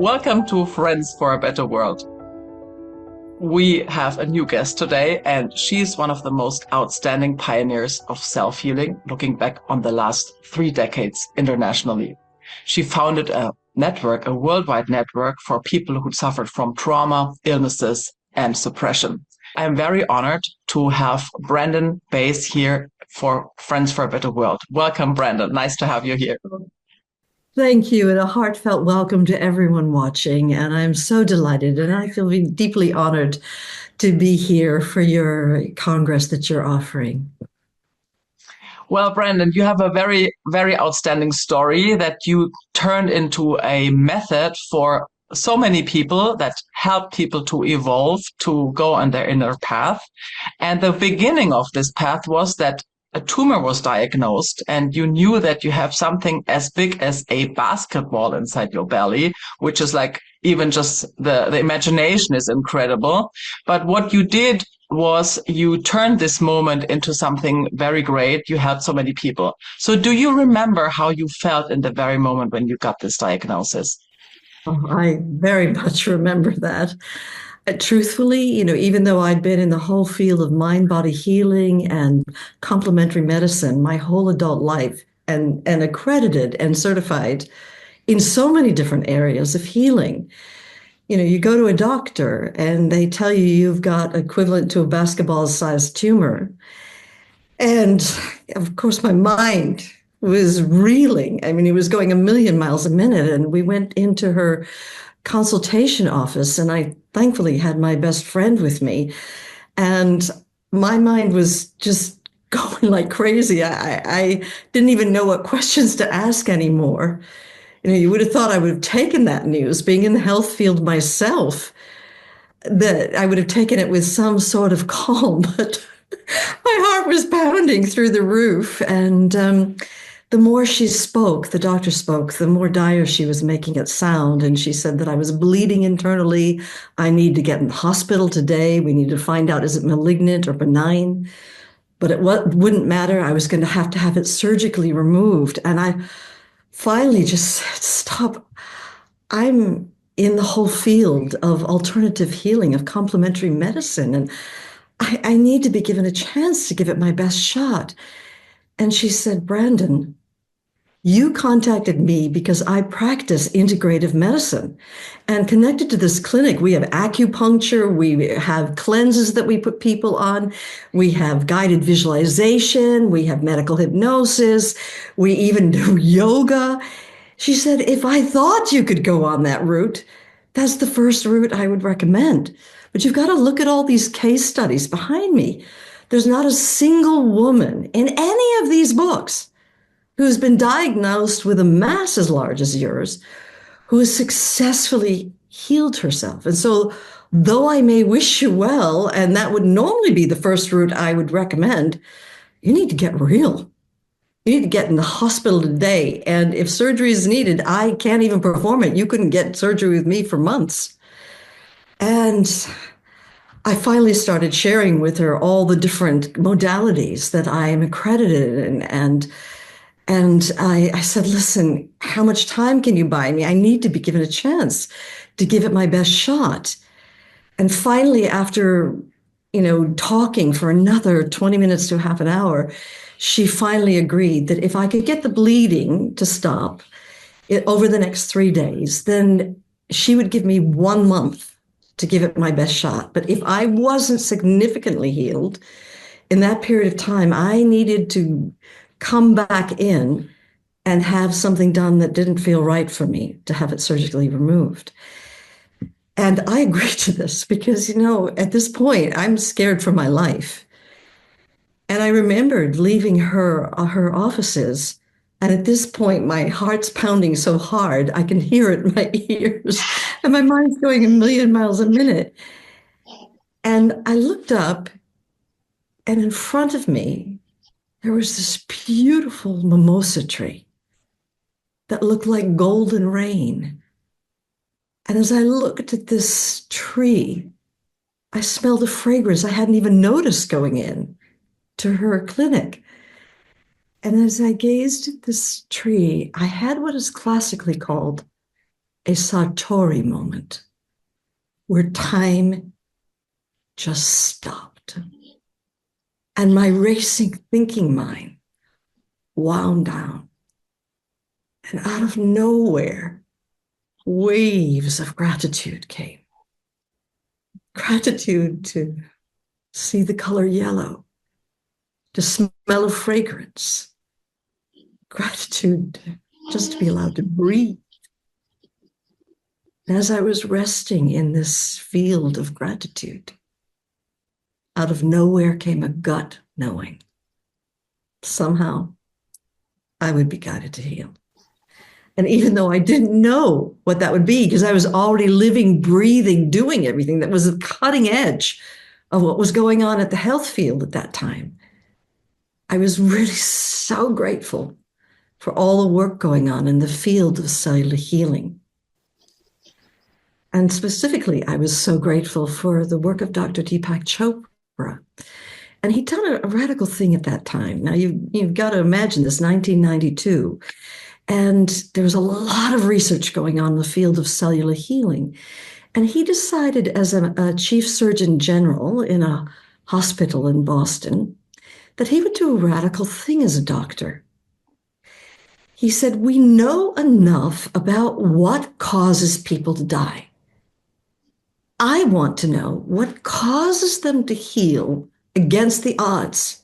Welcome to Friends for a Better World. We have a new guest today, and she's one of the most outstanding pioneers of self-healing, looking back on the last 3 decades internationally. She founded a network, a worldwide network for people who suffered from trauma, illnesses, and suppression. I'm very honored to have Brandon Bass here for Friends for a Better World. Welcome, Brandon. Nice to have you here. Thank you, and a heartfelt welcome to everyone watching. And I'm so delighted, and I feel deeply honored to be here for your Congress that you're offering. Well, Brandon, you have a very, very outstanding story that you turned into a method for so many people that help people to evolve, to go on their inner path. And the beginning of this path was that a tumor was diagnosed and you knew that you have something as big as a basketball inside your belly, which is like even just the imagination is incredible. But what you did was you turned this moment into something very great. You helped so many people. So do you remember how you felt in the very moment when you got this diagnosis? Oh, I very much remember that. Truthfully, even though I'd been in the whole field of mind-body healing and complementary medicine my whole adult life and accredited and certified in so many different areas of healing. You go to a doctor and they tell you you've got equivalent to a basketball-sized tumor. And of course, my mind was reeling. I mean, it was going a million miles a minute. And we went into her consultation office, and I thankfully had my best friend with me. And my mind was just going like crazy. I didn't even know what questions to ask anymore. You would have thought I would have taken that news, being in the health field myself, that I would have taken it with some sort of calm, but my heart was pounding through the roof. And the more she spoke, the doctor spoke, the more dire she was making it sound. And she said that I was bleeding internally. I need to get in the hospital today. We need to find out, is it malignant or benign? But it wouldn't matter. I was going to have it surgically removed. And I finally just said, stop. I'm in the whole field of alternative healing, of complementary medicine, and I need to be given a chance to give it my best shot. And she said, Brandon, you contacted me because I practice integrative medicine. And connected to this clinic, we have acupuncture, we have cleanses that we put people on, we have guided visualization, we have medical hypnosis, we even do yoga. She said, if I thought you could go on that route, that's the first route I would recommend. But you've got to look at all these case studies behind me. There's not a single woman in any of these books who's been diagnosed with a mass as large as yours who has successfully healed herself. And so, though I may wish you well, and that would normally be the first route I would recommend, you need to get real. You need to get in the hospital today. And if surgery is needed, I can't even perform it. You couldn't get surgery with me for months. And I finally started sharing with her all the different modalities that I am accredited in. And I said, listen, how much time can you buy me? I need to be given a chance to give it my best shot. And finally, after, talking for another 20 minutes to half an hour, she finally agreed that if I could get the bleeding to stop over the next 3 days, then she would give me 1 month to give it my best shot. But if I wasn't significantly healed in that period of time, I needed to come back in and have something done that didn't feel right for me, to have it surgically removed. And I agreed to this because, at this point, I'm scared for my life. And I remembered leaving her offices. And at this point, my heart's pounding so hard, I can hear it in my ears. And my mind's going a million miles a minute. And I looked up, and in front of me, there was this beautiful mimosa tree that looked like golden rain. And as I looked at this tree, I smelled a fragrance I hadn't even noticed going in to her clinic. And as I gazed at this tree, I had what is classically called a Satori moment where time just stopped. And my racing thinking mind wound down. And out of nowhere, waves of gratitude came. Gratitude to see the color yellow, to smell a fragrance. Gratitude just to be allowed to breathe. And as I was resting in this field of gratitude, out of nowhere came a gut knowing. Somehow I would be guided to heal. And even though I didn't know what that would be, because I was already living, breathing, doing everything that was the cutting edge of what was going on at the health field at that time, I was really so grateful for all the work going on in the field of cellular healing. And specifically, I was so grateful for the work of Dr. Deepak Chopra. And he'd done a radical thing at that time. Now, you've got to imagine this, 1992. And there was a lot of research going on in the field of cellular healing. And he decided, as a chief surgeon general in a hospital in Boston, that he would do a radical thing as a doctor. He said, we know enough about what causes people to die. I want to know what causes them to heal against the odds.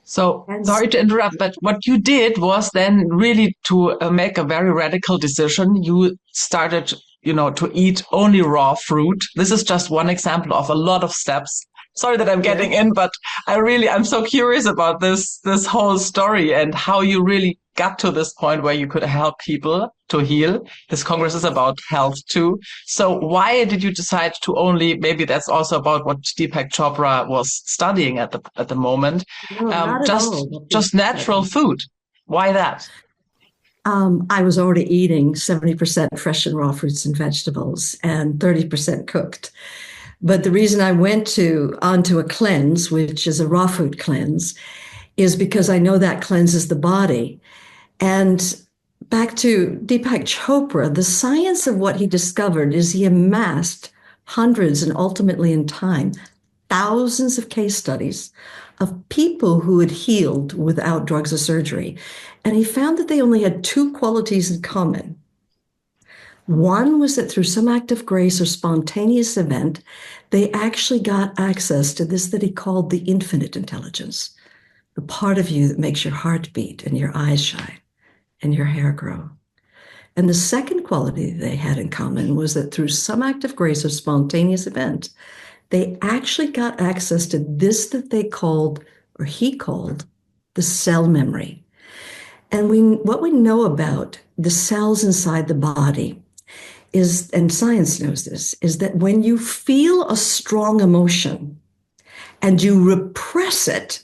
So sorry to interrupt, but what you did was then really to make a very radical decision. You started, to eat only raw fruit. This is just one example of a lot of steps. Sorry that I'm getting in, but I'm so curious about this whole story and how you really got to this point where you could help people to heal. This Congress is about health too. So why did you decide to only, maybe that's also about what Deepak Chopra was studying at the moment, No, just natural food? Why that? I was already eating 70% fresh and raw fruits and vegetables and 30% cooked. But the reason I went onto a cleanse, which is a raw food cleanse, is because I know that cleanses the body. And back to Deepak Chopra, the science of what he discovered is he amassed hundreds and ultimately in time, thousands of case studies of people who had healed without drugs or surgery. And he found that they only had two qualities in common. One was that through some act of grace or spontaneous event, they actually got access to this that he called the infinite intelligence, the part of you that makes your heart beat and your eyes shine and your hair grow. And the second quality they had in common was that through some act of grace or spontaneous event, they actually got access to this that they called, or he called, the cell memory. And what we know about the cells inside the body is, and science knows this, is that when you feel a strong emotion and you repress it,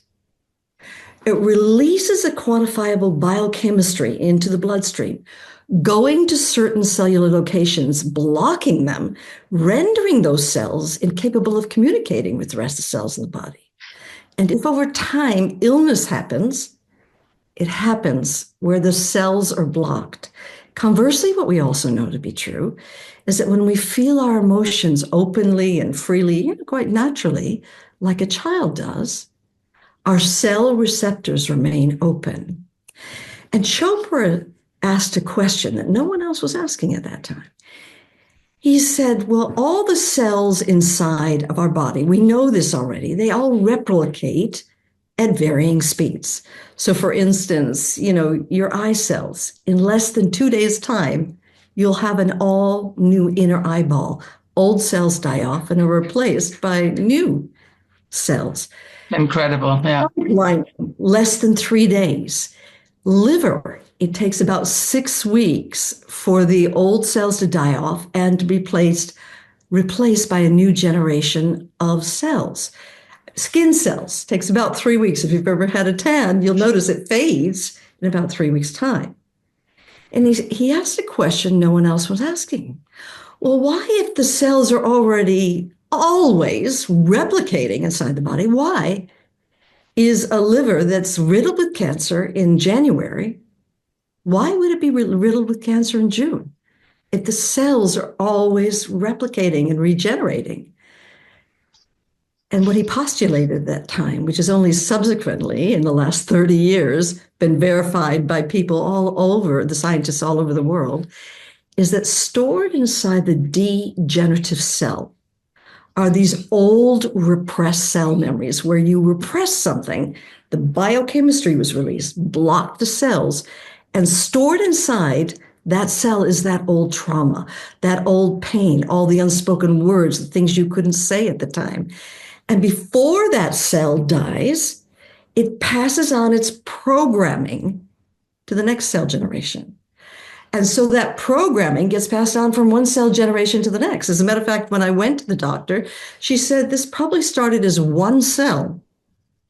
it releases a quantifiable biochemistry into the bloodstream, going to certain cellular locations, blocking them, rendering those cells incapable of communicating with the rest of the cells in the body. And if over time illness happens, it happens where the cells are blocked. Conversely, what we also know to be true is that when we feel our emotions openly and freely, quite naturally, like a child does, our cell receptors remain open. And Chopra asked a question that no one else was asking at that time. He said, well, all the cells inside of our body, we know this already, they all replicate at varying speeds. So for instance, your eye cells, in less than 2 days' time, you'll have an all new inner eyeball. Old cells die off and are replaced by new cells. Incredible, yeah. Less than 3 days. Liver, it takes about 6 weeks for the old cells to die off and to be replaced by a new generation of cells. Skin cells takes about 3 weeks. If you've ever had a tan, you'll notice it fades in about 3 weeks' time. And he asked a question no one else was asking. Well, why, if the cells are already always replicating inside the body, why is a liver that's riddled with cancer in January, why would it be riddled with cancer in June? If the cells are always replicating and regenerating. And what he postulated at that time, which has only subsequently, in the last 30 years, been verified by people all over, the scientists all over the world, is that stored inside the degenerative cell are these old repressed cell memories where you repress something, the biochemistry was released, blocked the cells, and stored inside that cell is that old trauma, that old pain, all the unspoken words, the things you couldn't say at the time. And before that cell dies, it passes on its programming to the next cell generation. And so that programming gets passed on from one cell generation to the next. As a matter of fact, when I went to the doctor, she said this probably started as one cell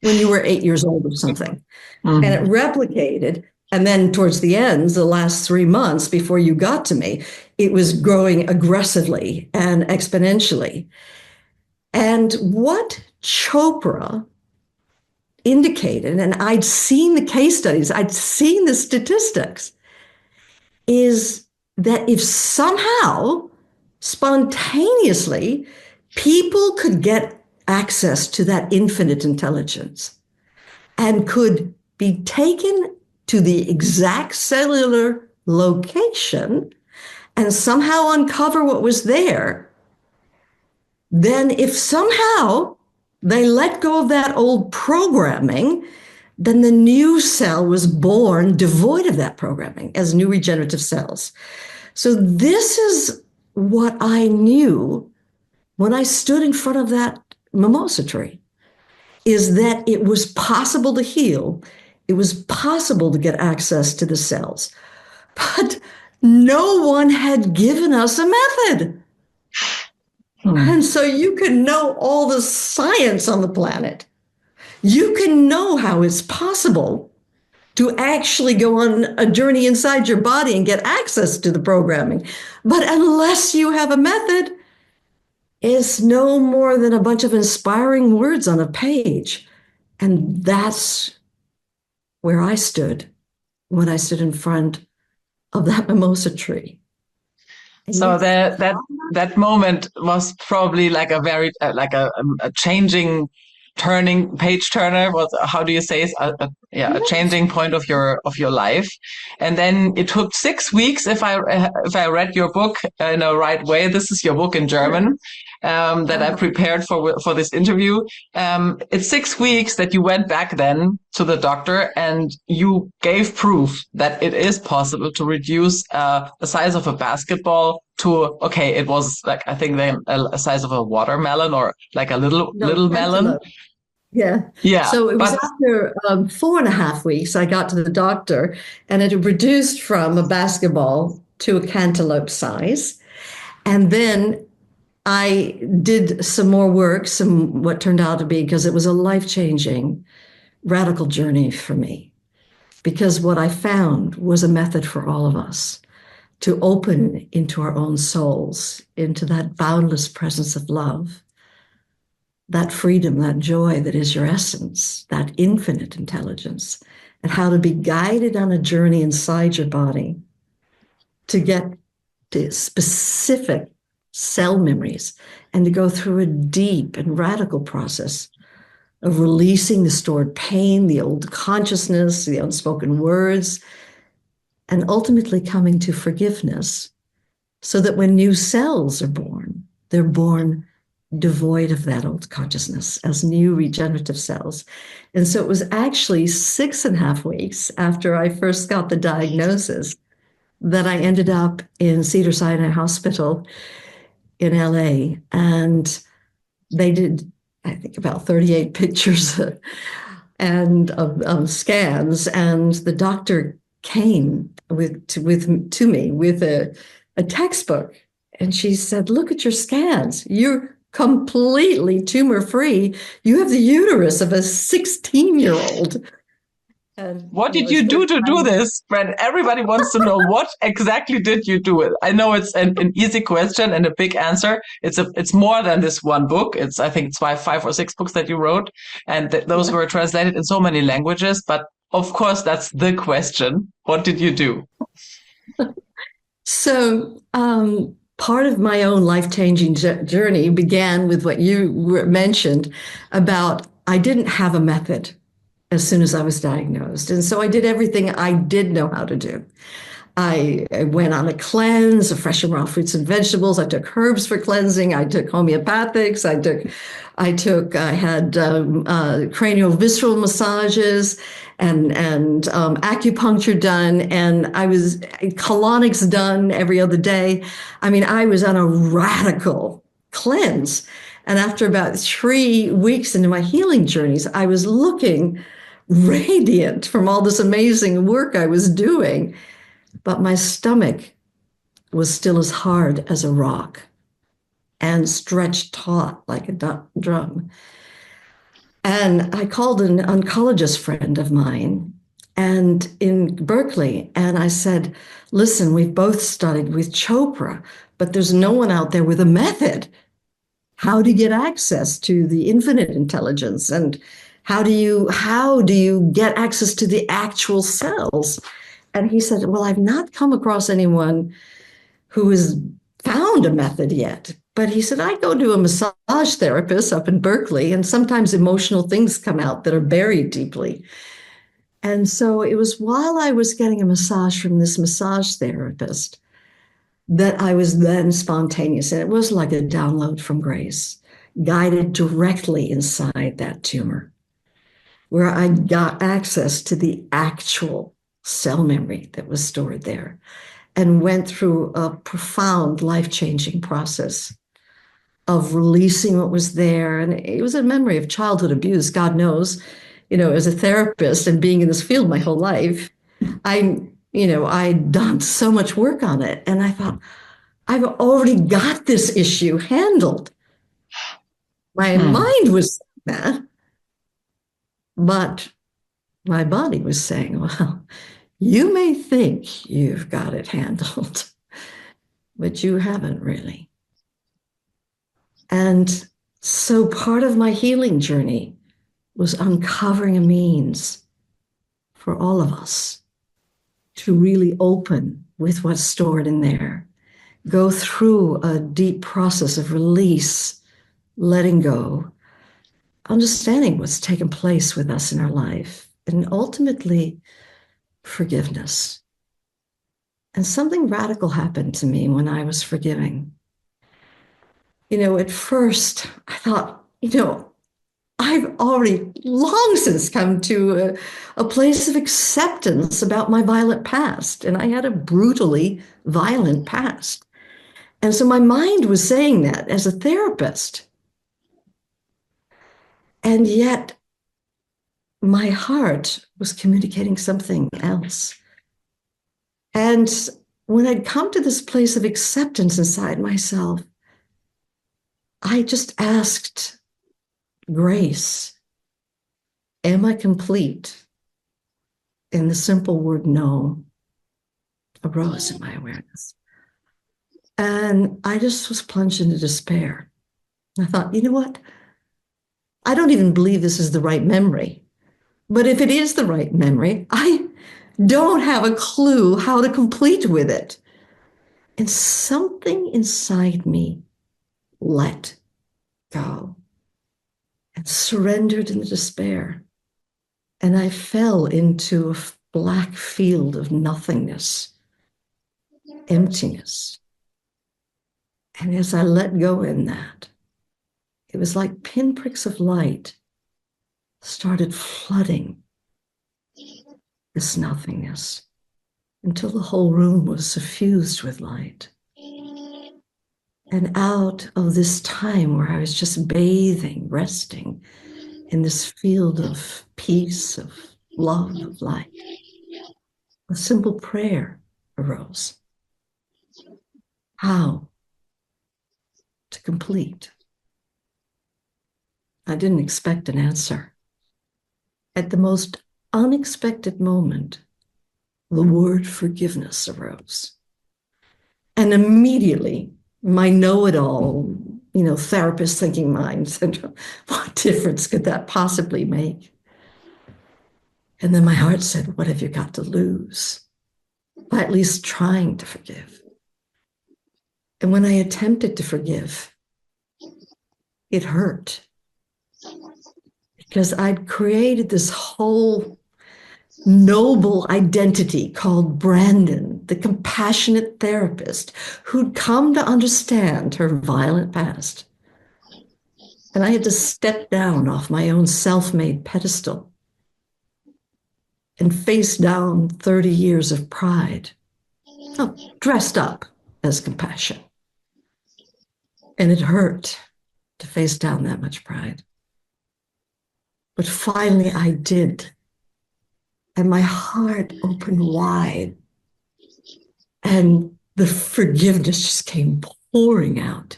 when you were 8 years old or something. And it Mhm. replicated. And then towards the end, the last 3 months before you got to me, it was growing aggressively and exponentially. And what Chopra indicated, and I'd seen the case studies, I'd seen the statistics, is that if somehow spontaneously people could get access to that infinite intelligence and could be taken to the exact cellular location and somehow uncover what was there, then if somehow they let go of that old programming, then the new cell was born devoid of that programming as new regenerative cells. So this is what I knew when I stood in front of that mimosa tree, is that it was possible to heal. It was possible to get access to the cells, but no one had given us a method. Hmm. And so you can know all the science on the planet. You can know how it's possible to actually go on a journey inside your body and get access to the programming. But unless you have a method, it's no more than a bunch of inspiring words on a page. And that's where I stood when I stood in front of that mimosa tree. And So yes, that moment was probably like a very like a changing, turning page turner. Was how do you say it? Yeah, a yes, changing point of your life. And then it took 6 weeks. If I read your book in a right way, this is your book in sure. German. That I prepared for this interview. It's 6 weeks that you went back then to the doctor and you gave proof that it is possible to reduce the size of a basketball to, okay, it was like, I think a size of a watermelon or like a No, little melon. cantaloupe. Yeah. Yeah. So it was But after 4.5 weeks, I got to the doctor, and it had reduced from a basketball to a cantaloupe size. And then I did some more work, some what turned out to be, because it was a life-changing, radical journey for me. Because what I found was a method for all of us to open into our own souls, into that boundless presence of love, that freedom, that joy that is your essence, that infinite intelligence, and how to be guided on a journey inside your body to get to specific cell memories and to go through a deep and radical process of releasing the stored pain, the old consciousness, the unspoken words, and ultimately coming to forgiveness so that when new cells are born, they're born devoid of that old consciousness as new regenerative cells. And so it was actually 6.5 weeks after I first got the diagnosis that I ended up in Cedars-Sinai Hospital in LA. And they did, I think, about 38 pictures and of scans. And the doctor came to me with a textbook. And she said, look at your scans. You're completely tumor free. You have the uterus of a 16-year-old. And, what you know, did it's you very do to do kind. this, Brent? Everybody wants to know what exactly did you do it. I know it's an easy question and a big answer. It's more than this one book. It's I think it's five or six books that you wrote, and those Yeah. were translated in so many languages. But of course, that's the question. What did you do? Part of my own life-changing journey began with what you mentioned about I didn't have a method as soon as I was diagnosed. And so I did everything I did know how to do. I went on a cleanse of fresh and raw fruits and vegetables. I took herbs for cleansing. I took homeopathics. I had cranial visceral massages and acupuncture done, and I was colonics done every other day. I mean, I was on a radical cleanse. And after about 3 weeks into my healing journeys, I was looking radiant from all this amazing work I was doing. But my stomach was still as hard as a rock and stretched taut like a drum. And I called an oncologist friend of mine and in Berkeley, and I said, listen, we've both studied with Chopra, but there's no one out there with a method. How do you get access to the infinite intelligence? And how do you get access to the actual cells? And he said, well, I've not come across anyone who has found a method yet. But he said, I go to a massage therapist up in Berkeley, and sometimes emotional things come out that are buried deeply. And so it was while I was getting a massage from this massage therapist that I was then spontaneous. And it was like a download from grace, guided directly inside that tumor, where I got access to the actual cell memory that was stored there and went through a profound life-changing process of releasing what was there. And it was a memory of childhood abuse, God knows, as a therapist and being in this field my whole life, I'd done so much work on it. And I thought, I've already got this issue handled. My mind was saying that, but my body was saying, well, you may think you've got it handled, but you haven't really. And so part of my healing journey was uncovering a means for all of us to really open with what's stored in there, go through a deep process of release, letting go, understanding what's taken place with us in our life, and ultimately forgiveness. And something radical happened to me when I was forgiving. At first I thought, I've already long since come to a place of acceptance about my violent past. And I had a brutally violent past. And so my mind was saying that as a therapist. And yet my heart was communicating something else. And when I'd come to this place of acceptance inside myself, I just asked grace, am I complete? And the simple word no arose in my awareness. And I just was plunged into despair. I thought, you know what? I don't even believe this is the right memory. But if it is the right memory, I don't have a clue how to complete with it. And something inside me let go and surrendered in the despair. And I fell into a black field of nothingness, emptiness. And as I let go in that, it was like pinpricks of light started flooding this nothingness until the whole room was suffused with light. And out of this time where I was just bathing, resting in this field of peace, of love, of light, a simple prayer arose. How to complete? I didn't expect an answer. At the most unexpected moment, the word forgiveness arose. And immediately, my know-it-all, therapist thinking mind said, what difference could that possibly make? And then my heart said, what have you got to lose by at least trying to forgive? And when I attempted to forgive, it hurt because I'd created this whole noble identity called Brandon, the compassionate therapist who'd come to understand her violent past. And I had to step down off my own self-made pedestal and face down 30 years of pride, dressed up as compassion. And it hurt to face down that much pride. But finally I did. And my heart opened wide. And the forgiveness just came pouring out.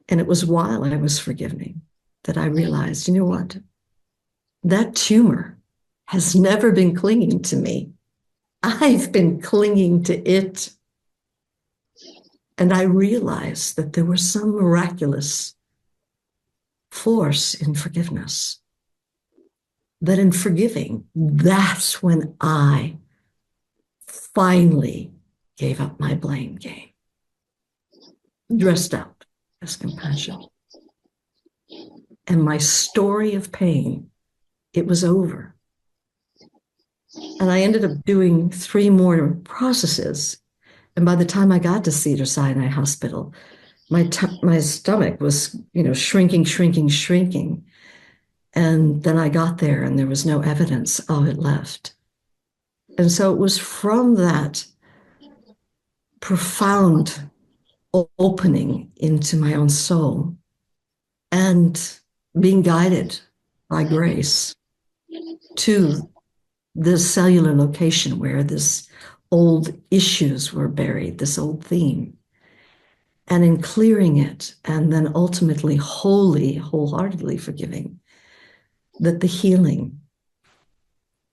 And it was while I was forgiving that I realized, you know what? That tumor has never been clinging to me. I've been clinging to it. And I realized that there was some miraculous force in forgiveness. That in forgiving, that's when I finally gave up my blame game, dressed up as compassion. And my story of pain, it was over. And I ended up doing 3 more processes. And by the time I got to Cedars-Sinai Hospital, my stomach was, shrinking. And then I got there and there was no evidence of it left. And so it was from that profound opening into my own soul and being guided by grace to the cellular location where this old issues were buried, this old theme. And in clearing it and then ultimately wholeheartedly forgiving, that the healing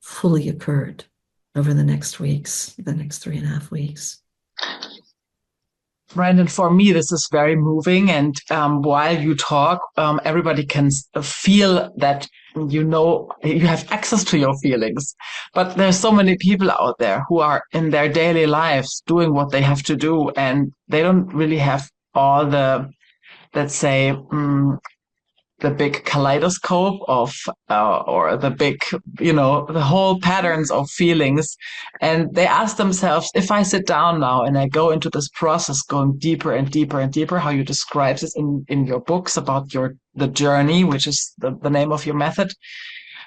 fully occurred over the next weeks, the next 3.5 weeks. Brandon, for me, this is very moving. And while you talk, everybody can feel that, you have access to your feelings. But there's so many people out there who are in their daily lives doing what they have to do, and they don't really have all the, let's say, the big kaleidoscope of, or the big, the whole patterns of feelings. And they ask themselves, if I sit down now and I go into this process, going deeper and deeper and deeper, how you describe this in your books about the journey, which is the name of your method.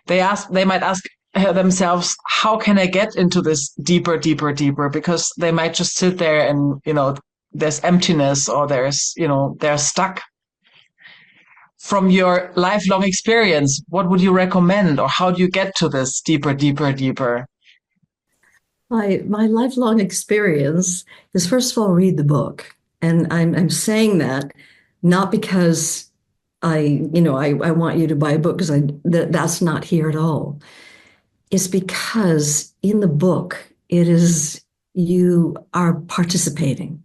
They might ask themselves, how can I get into this deeper, deeper, deeper? Because they might just sit there and, there's emptiness, or they're stuck. From your lifelong experience, what would you recommend, or how do you get to this deeper, deeper, deeper? My lifelong experience is, first of all, read the book. And I'm saying that not because I want you to buy a book, because that's not here at all. It's because in the book, it is, you are participating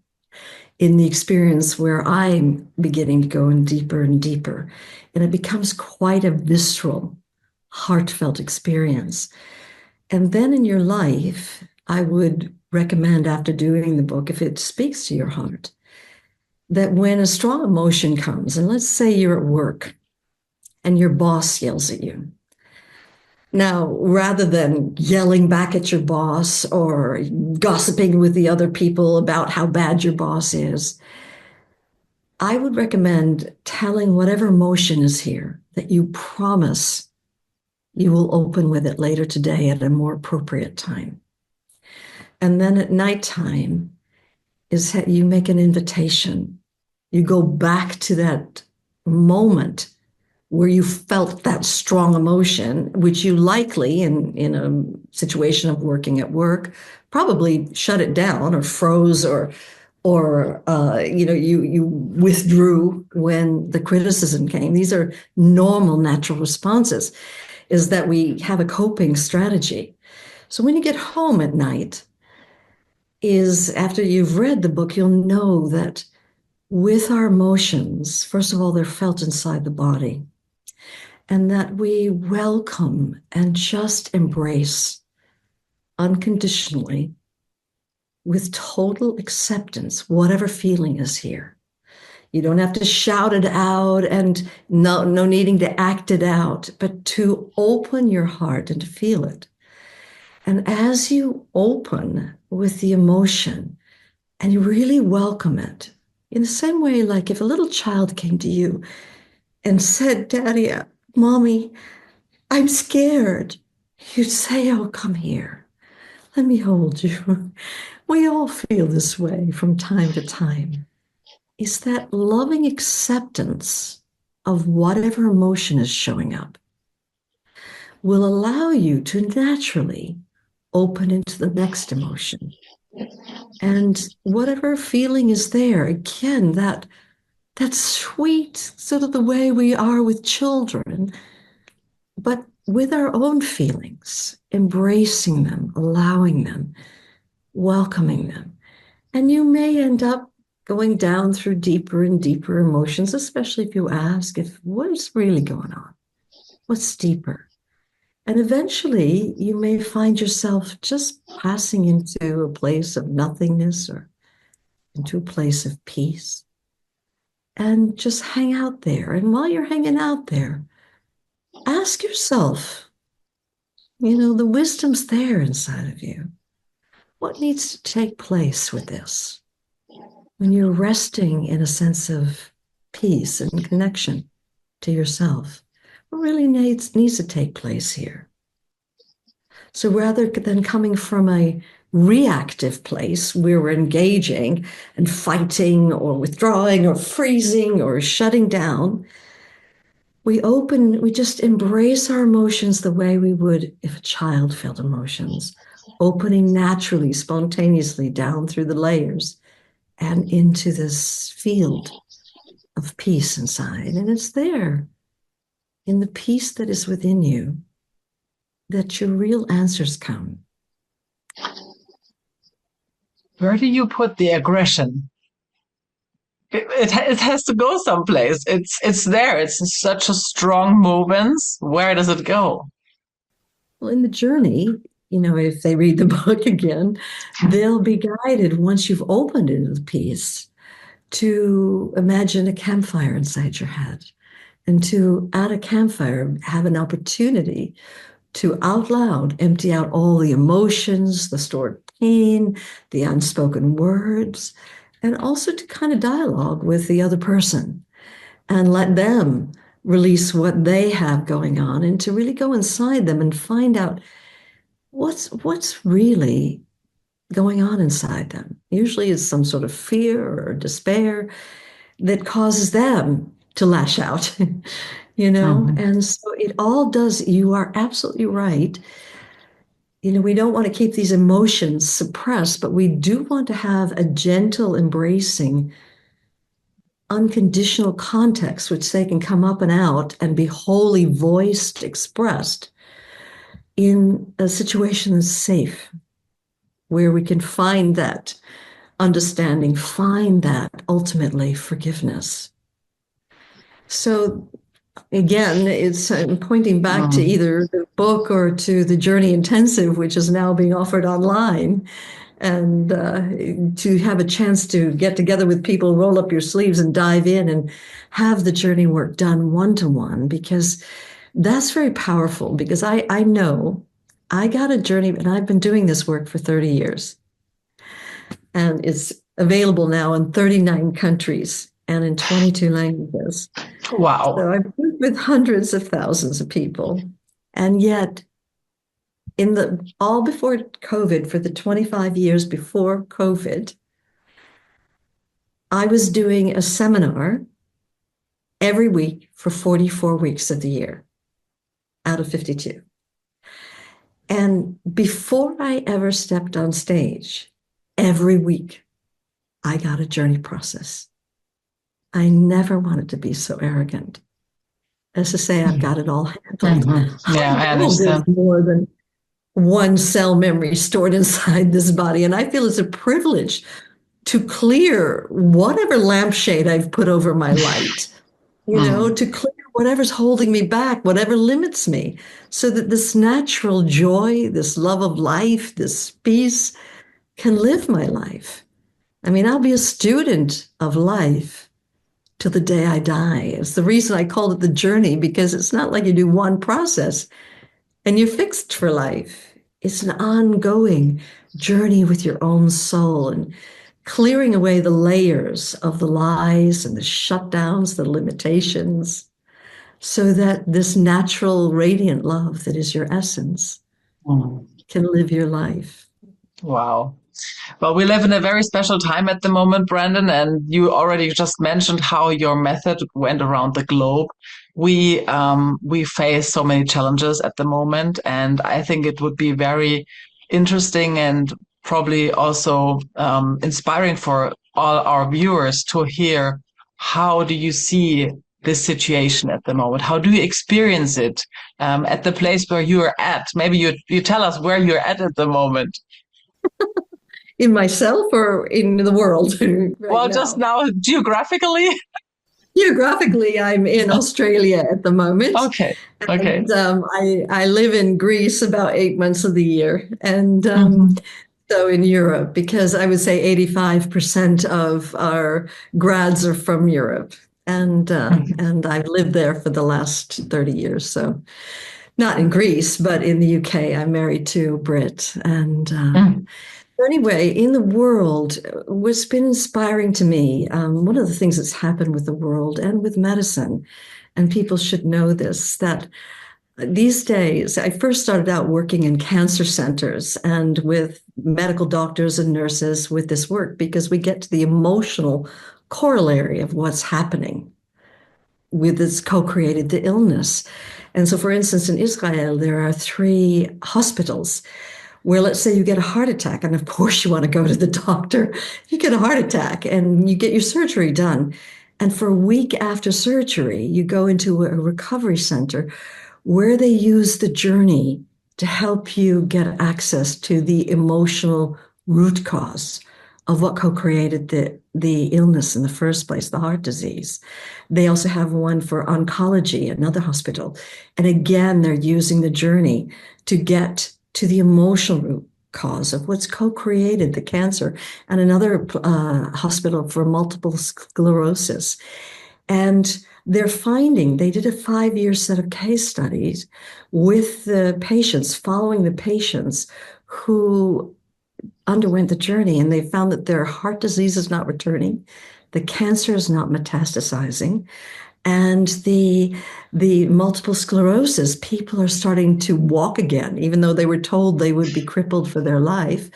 in the experience where I'm beginning to go in deeper and deeper. And it becomes quite a visceral, heartfelt experience. And then in your life, I would recommend, after doing the book, if it speaks to your heart, that when a strong emotion comes, and let's say you're at work and your boss yells at you. Now, rather than yelling back at your boss or gossiping with the other people about how bad your boss is, I would recommend telling whatever emotion is here that you promise you will open with it later today at a more appropriate time. And then at nighttime is you make an invitation. You go back to that moment where you felt that strong emotion, which you likely, in a situation of working at work, probably shut it down or froze, or you withdrew when the criticism came. These are normal, natural responses, is that we have a coping strategy. So when you get home at night, is after you've read the book, you'll know that with our emotions, first of all, they're felt inside the body. And that we welcome and just embrace unconditionally with total acceptance, whatever feeling is here. You don't have to shout it out and no needing to act it out, but to open your heart and to feel it. And as you open with the emotion and you really welcome it, in the same way, like if a little child came to you and said, Daddy, Mommy, I'm scared, you'd say, oh, come here. Let me hold you. We all feel this way from time to time. Is that loving acceptance of whatever emotion is showing up will allow you to naturally open into the next emotion. And whatever feeling is there, again, that sweet sort of the way we are with children, but with our own feelings, embracing them, allowing them, welcoming them. And you may end up going down through deeper and deeper emotions, especially if you ask if what's really going on? What's deeper? And eventually you may find yourself just passing into a place of nothingness or into a place of peace. And just hang out there. And while you're hanging out there, ask yourself, the wisdom's there inside of you. What needs to take place with this? When you're resting in a sense of peace and connection to yourself, what really needs to take place here? So rather than coming from a reactive place where we're engaging and fighting or withdrawing or freezing or shutting down, we just embrace our emotions the way we would if a child felt emotions, opening naturally, spontaneously down through the layers and into this field of peace inside. And it's there in the peace that is within you that your real answers come. Where do you put the aggression? It has to go someplace. It's there. It's such a strong movement. Where does it go? Well, in the journey, if they read the book again, they'll be guided once you've opened into the peace to imagine a campfire inside your head and to, at a campfire, have an opportunity to out loud empty out all the emotions, the stored pain, the unspoken words, and also to kind of dialogue with the other person and let them release what they have going on and to really go inside them and find out what's really going on inside them. Usually it's some sort of fear or despair that causes them to lash out, Mhm. And so it all does, you are absolutely right. We don't want to keep these emotions suppressed, but we do want to have a gentle embracing, unconditional context, which they can come up and out and be wholly voiced, expressed in a situation that's safe, where we can find that understanding, find that ultimately forgiveness. So again, it's pointing back to either the book or to the Journey Intensive, which is now being offered online. And to have a chance to get together with people, roll up your sleeves and dive in and have the journey work done one-to-one, because that's very powerful. Because I know I got a journey, and I've been doing this work for 30 years. And it's available now in 39 countries and in 22 languages. Wow. So I've worked with hundreds of thousands of people. And yet, all before COVID, for the 25 years before COVID, I was doing a seminar every week for 44 weeks of the year out of 52. And before I ever stepped on stage, every week, I got a journey process. I never wanted to be so arrogant as to say I've got it all handled. Yeah, I I know understand. there's more than one cell memory stored inside this body. And I feel it's a privilege to clear whatever lampshade I've put over my light, to clear whatever's holding me back, whatever limits me, so that this natural joy, this love of life, this peace can live my life. I mean, I'll be a student of life till the day I die. It's the reason I called it the journey, because it's not like you do one process and you're fixed for life. It's an ongoing journey with your own soul and clearing away the layers of the lies and the shutdowns, the limitations, so that this natural, radiant love that is your essence Mm. can live your life. Wow. Well, we live in a very special time at the moment, Brandon, and you already just mentioned how your method went around the globe. We face so many challenges at the moment, and I think it would be very interesting and probably also inspiring for all our viewers to hear how do you see this situation at the moment? How do you experience it at the place where you are at? Maybe you tell us where you're at the moment. In myself or in the world right Well, just now? now geographically. Geographically, I'm in Australia at the moment, Okay. Okay. and I live in Greece about 8 months of the year, and Hmm. so in Europe, because I would say 85% of our grads are from Europe, and I've lived there for the last 30 years. So not in Greece, but in the UK. I'm married to a Brit, and so anyway, in the world, what's been inspiring to me, one of the things that's happened with the world and with medicine, and people should know this, that these days, I first started out working in cancer centers and with medical doctors and nurses with this work because we get to the emotional corollary of what's happening with this co-created the illness. And so, for instance, in Israel, there are three hospitals where, let's say you get a heart attack, and of course you want to go to the doctor. You get a heart attack and you get your surgery done. And for a week after surgery, you go into a recovery center where they use the journey to help you get access to the emotional root cause of what co-created the illness in the first place, the heart disease. They also have one for oncology, another hospital. And again, they're using the journey to get to the emotional root cause of what's co-created the cancer, and another hospital for multiple sclerosis. And they're finding, they did a 5 year set of case studies with the patients, following the patients who underwent the journey, and they found that their heart disease is not returning, the cancer is not metastasizing, and the multiple sclerosis, people are starting to walk again, even though they were told they would be crippled for their life.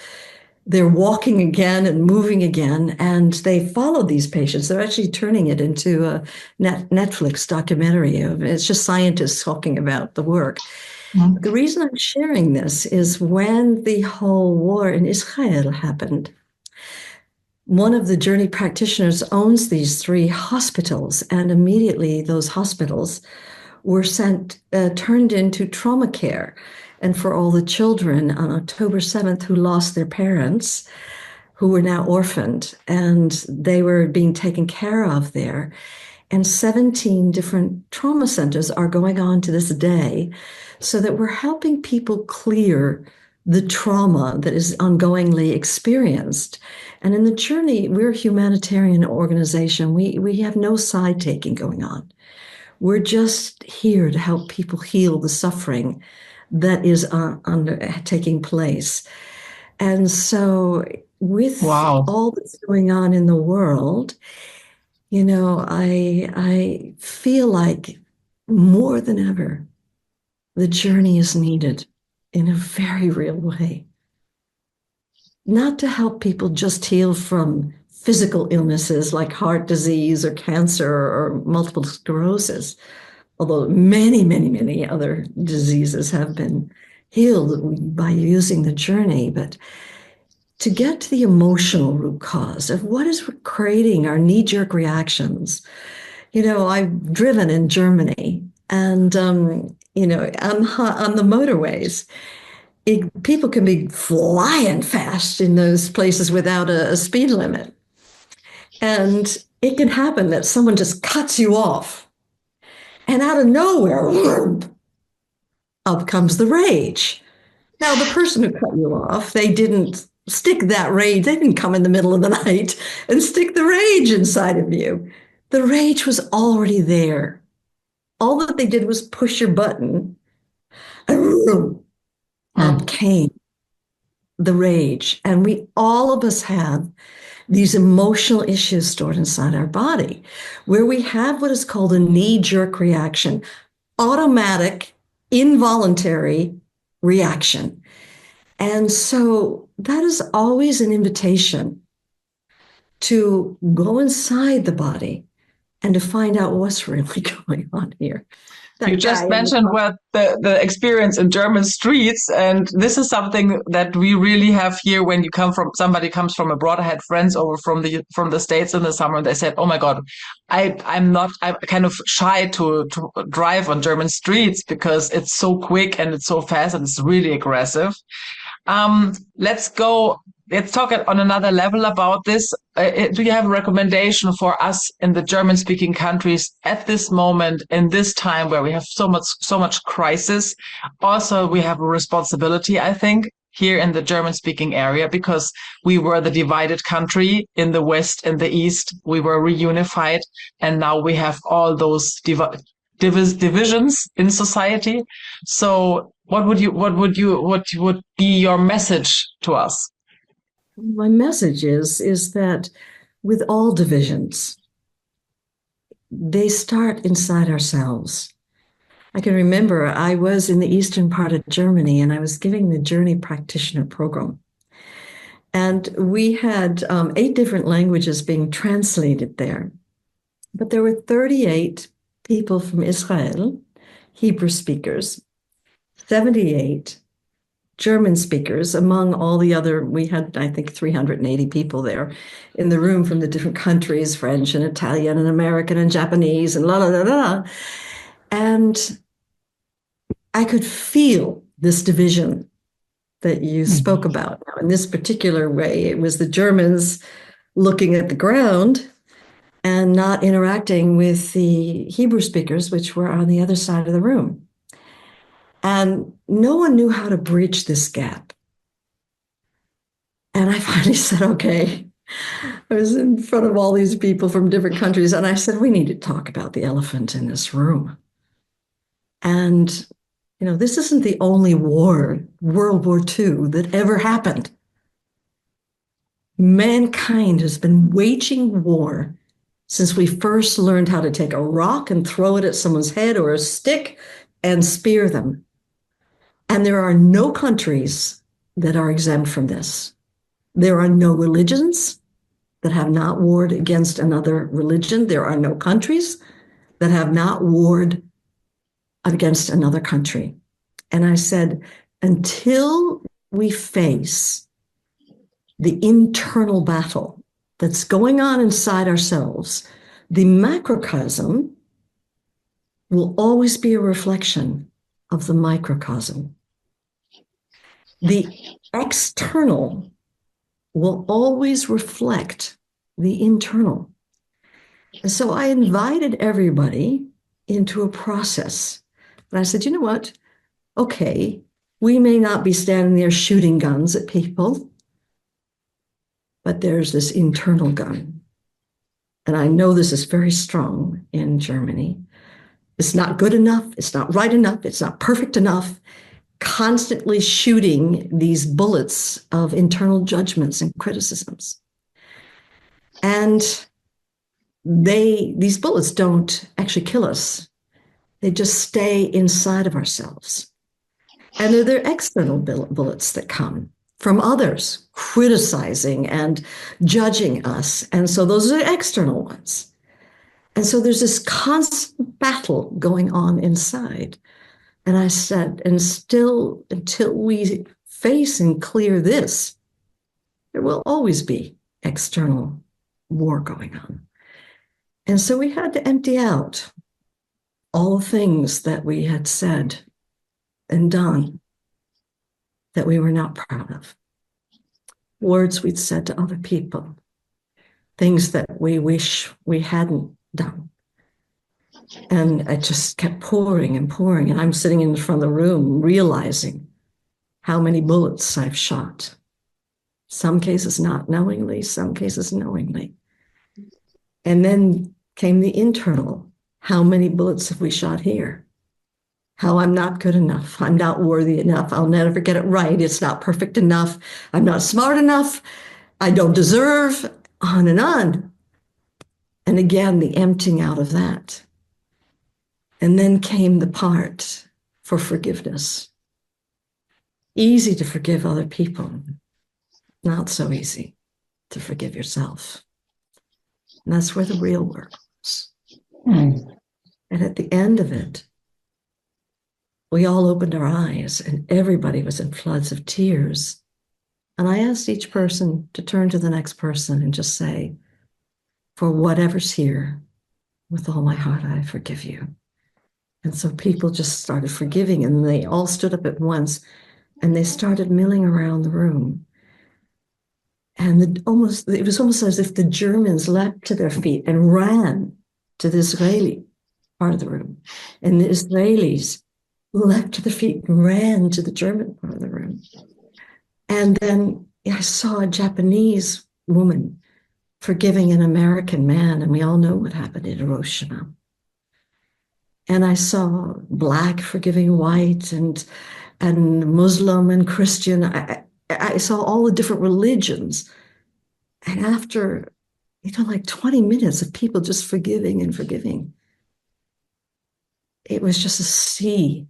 They're walking again and moving again, and they follow these patients. They're actually turning it into a Netflix documentary. It's just scientists talking about the work. The reason I'm sharing this is when the whole war in Israel happened, one of the journey practitioners owns these three hospitals, and immediately those hospitals were turned into trauma care. And for all the children on October 7th who lost their parents, who were now orphaned, and they were being taken care of there. And 17 different trauma centers are going on to this day, so that we're helping people clear the trauma that is ongoingly experienced. And in the journey, we're a humanitarian organization. We have no side taking going on. We're just here to help people heal the suffering that is taking place. And so, with Wow. all that's going on in the world, I feel like more than ever, the journey is needed in a very real way. Not to help people just heal from physical illnesses like heart disease or cancer or multiple sclerosis, although many, many, many other diseases have been healed by using the journey, but to get to the emotional root cause of what is creating our knee-jerk reactions. I've driven in Germany, and on the motorways, people can be flying fast in those places without a speed limit, and it can happen that someone just cuts you off, and out of nowhere, up comes the rage. Now, the person who cut you off, they didn't stick that rage. They didn't come in the middle of the night and stick the rage inside of you. The rage was already there. All that they did was push your button, and up Mm. came the rage. And all of us have these emotional issues stored inside our body where we have what is called a knee-jerk reaction, automatic, involuntary reaction. And so that is always an invitation to go inside the body and to find out what's really going on here. You That guy just in the mentioned car. what the experience in German streets, and this is something that we really have here when you come from somebody comes from abroad. I had friends over from the States in the summer, and they said, "Oh my God, I'm kind of shy to drive on German streets because it's so quick and it's so fast and it's really aggressive." Let's go. Let's talk on another level about this. Do you have a recommendation for us in the German-speaking countries at this moment, in this time where we have so much crisis? Also, we have a responsibility, I think, here in the German-speaking area because we were the divided country in the West and the East. We were reunified, and now we have all those divisions in society. So what would be your message to us? My message is that with all divisions, they start inside ourselves. I can remember I was in the eastern part of Germany and I was giving the Journey Practitioner program. And we had 8 different languages being translated there. But there were 38 people from Israel, Hebrew speakers, 78 German speakers, among all the other, we had, I think, 380 people there in the room from the different countries, French and Italian and American and Japanese and la la la la. And I could feel this division that you spoke about. Now, in this particular way, it was the Germans looking at the ground and not interacting with the Hebrew speakers, which were on the other side of the room. And no one knew how to bridge this gap. And I finally said, okay. I was in front of all these people from different countries, and I said, we need to talk about the elephant in this room. And, this isn't the only war, World War II, that ever happened. Mankind has been waging war since we first learned how to take a rock and throw it at someone's head or a stick and spear them. And there are no countries that are exempt from this. There are no religions that have not warred against another religion. There are no countries that have not warred against another country. And I said, until we face the internal battle that's going on inside ourselves, the macrocosm will always be a reflection of the microcosm. The external will always reflect the internal. And so I invited everybody into a process. And I said, you know what? Okay, we may not be standing there shooting guns at people, but there's this internal gun. And I know this is very strong in Germany. It's not good enough. It's not right enough. It's not perfect enough. Constantly shooting these bullets of internal judgments and criticisms. And these bullets don't actually kill us. They just stay inside of ourselves. And they're external bullets that come from others criticizing and judging us. And so those are external ones. And so there's this constant battle going on inside. And I said, and still, until we face and clear this, there will always be external war going on. And so we had to empty out all the things that we had said and done that we were not proud of. Words we'd said to other people, things that we wish we hadn't done. And it just kept pouring and pouring. And I'm sitting in the front of the room realizing how many bullets I've shot. Some cases not knowingly, some cases knowingly. And then came the internal. How many bullets have we shot here? How I'm not good enough. I'm not worthy enough. I'll never get it right. It's not perfect enough. I'm not smart enough. I don't deserve, on and on. And again, the emptying out of that. And then came the part for forgiveness. Easy to forgive other people, not so easy to forgive yourself. And that's where the real work was. And at the end of it, we all opened our eyes and everybody was in floods of tears. And I asked each person to turn to the next person and just say, for whatever's here, with all my heart, I forgive you. And so people just started forgiving, and they all stood up at once and they started milling around the room. And it was almost as if the Germans leapt to their feet and ran to the Israeli part of the room. And the Israelis leapt to their feet and ran to the German part of the room. And then I saw a Japanese woman forgiving an American man, and we all know what happened in Hiroshima. And I saw Black forgiving white, and Muslim and Christian. I saw all the different religions. And after, like 20 minutes of people just forgiving and forgiving, it was just a sea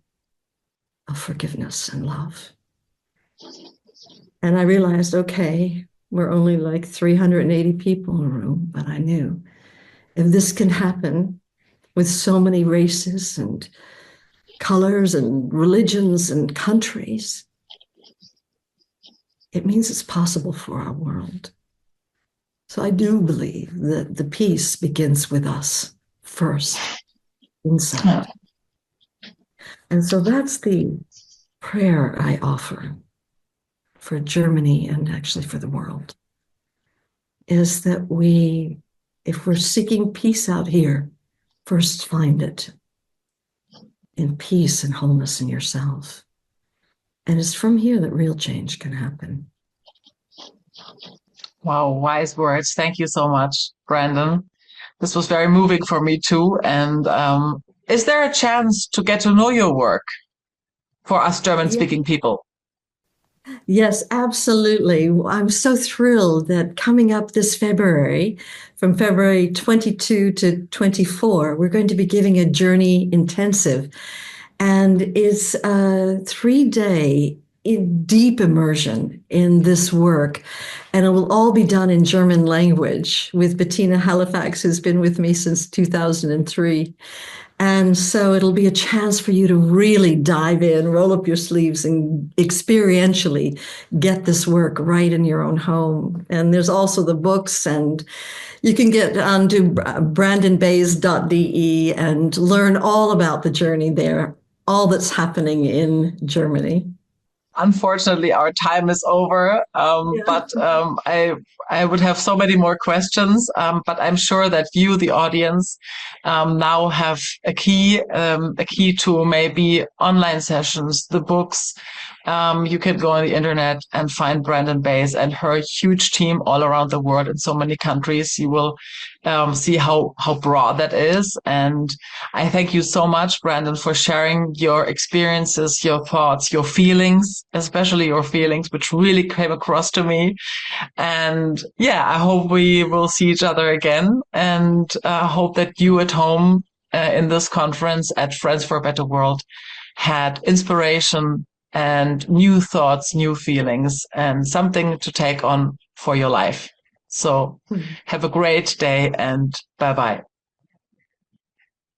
of forgiveness and love. And I realized, okay, we're only like 380 people in a room, but I knew if this can happen with so many races and colors and religions and countries, it means it's possible for our world. So I do believe that the peace begins with us first, inside. And so that's the prayer I offer for Germany and actually for the world, is that if we're seeking peace out here, first find it in peace and wholeness in yourself. And it's from here that real change can happen. Wow, wise words. Thank you so much, Brandon. This was very moving for me too. And is there a chance to get to know your work for us German-speaking people? Yes, absolutely. I'm so thrilled that coming up this February, from February 22 to 24, we're going to be giving a journey intensive. And it's a 3-day deep immersion in this work. And it will all be done in German language with Bettina Halifax, who's been with me since 2003. And so it'll be a chance for you to really dive in, roll up your sleeves, and experientially get this work right in your own home. And there's also the books, and you can get onto brandonbays.de and learn all about the journey there, all that's happening in Germany. Unfortunately, our time is over, but I would have so many more questions, but I'm sure that you, the audience, now have a key to maybe online sessions, the books. You can go on the internet and find Brandon Bays and her huge team all around the world in so many countries. You will see how broad that is. And I thank you so much, Brandon, for sharing your experiences, your thoughts, your feelings, especially your feelings, which really came across to me. And yeah, I hope we will see each other again, and hope that you at home in this conference at Friends for a Better World had inspiration and new thoughts, new feelings, and something to take on for your life. So have a great day, and bye bye.